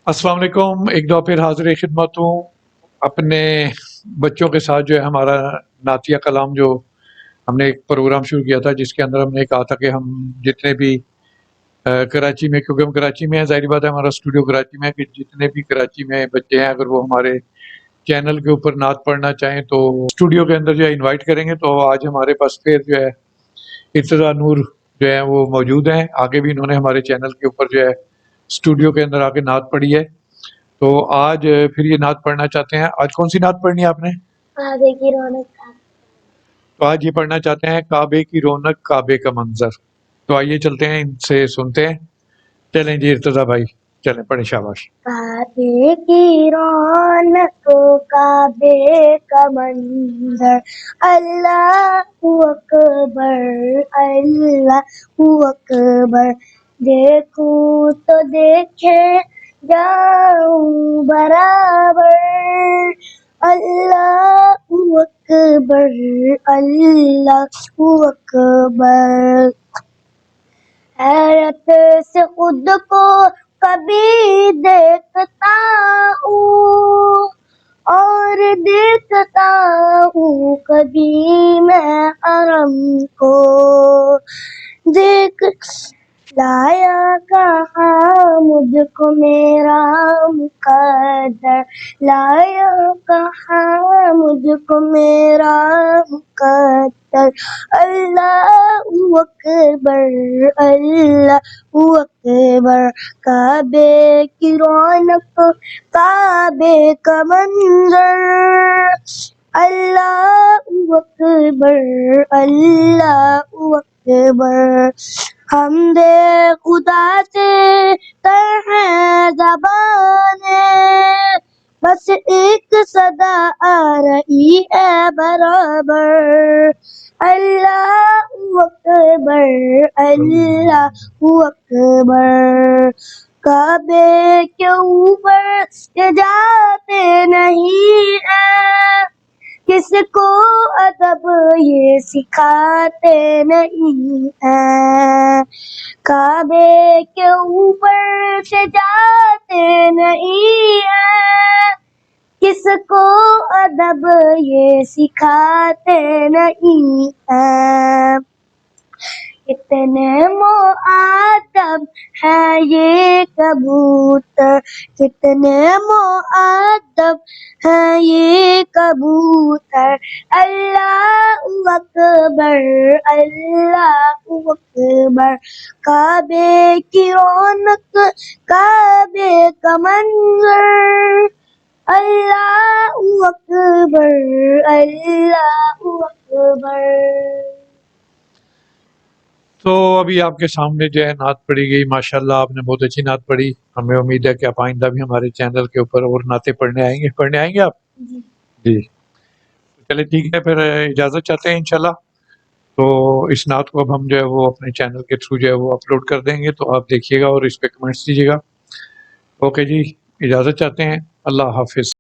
अस्सलाम वालेकुम। एक दफ़ा फिर हाज़िर खिदमत हूँ अपने बच्चों के साथ। जो है हमारा नातिया कलाम, जो हमने एक प्रोग्राम शुरू किया था, जिसके अंदर हमने कहा था कि हम जितने भी कराची में, क्योंकि हम कराची में हैं, ज़ाहिर बात है हमारा स्टूडियो कराची में है, कि जितने भी कराची में बच्चे हैं, अगर वो हमारे चैनल के ऊपर नात पढ़ना चाहें तो स्टूडियो के अंदर जो है इनवाइट करेंगे। तो आज हमारे पास फिर जो है इर्तज़ा नूर जो है वो मौजूद हैं। आगे भी इन्होंने हमारे चैनल के ऊपर जो है स्टूडियो के अंदर आके नात पढ़ी है। तो आज फिर ये नात पढ़ना चाहते हैं। आज कौन सी नात पढ़नी है आपने? काबे की रौनक। तो आज ये पढ़ना चाहते हैं काबे की रौनक, काबे का मंजर। तो आइए चलते हैं, इनसे सुनते हैं। चलें जी इर्तज़ा भाई, चलें पढ़ें, शाबाश। काबे की रौनक, काबे का मंजर, अल्लाहु अकबर, अल्लाहु अकबर। देखूं तो देखे जाऊं बराबर, अल्लाहु अकबर, अल्लाहु अकबर। हैरत से खुद को कभी देखता हूँ और देखता हूँ कभी मैं हरम को। देख लाया कहाँ मुझको मेरा मुकद्दर, लाया कहाँ मुझको मेरा मुकद्दर। अल्लाहु अकबर, अल्लाहु अकबर। काबे की रौनक, काबे का मंजर, अल्लाहु अकबर, अल्लाहु अकबर। हमदे खुदा से तर है ज़बाने, बस एक सदा आ रही है बराबर। अल्लाहु अकबर, अल्लाहु अकबर। काबे के ऊपर ये जाते नहीं है, किसको अदब ये सिखाते नहीं है। काबे के ऊपर से जाते नहीं है, किसको अदब ये सिखाते नहीं है। कितने मुअद्दब है ये कबूतर, कितने मुअद्दब है ये कबूतर। अल्लाहु अकबर, अल्लाहु अकबर। काबे की रौनक, काबे का मंजर, अल्लाहु अकबर, अल्लाहु अकबर। तो अभी आपके सामने जो है नात पढ़ी गई। माशाल्लाह आपने बहुत अच्छी नात पढ़ी। हमें उम्मीद है कि आप आइंदा भी हमारे चैनल के ऊपर और नातें पढ़ने आएंगे। पढ़ने आएंगे आप? जी। चलिए ठीक है, फिर इजाज़त चाहते हैं इंशाल्लाह। तो इस नात को अब हम जो है वो अपने चैनल के थ्रू जो है वो अपलोड कर देंगे, तो आप देखिएगा और इस पे कमेंट्स दीजिएगा। ओके जी, इजाज़त चाहते हैं। अल्लाह हाफिज़।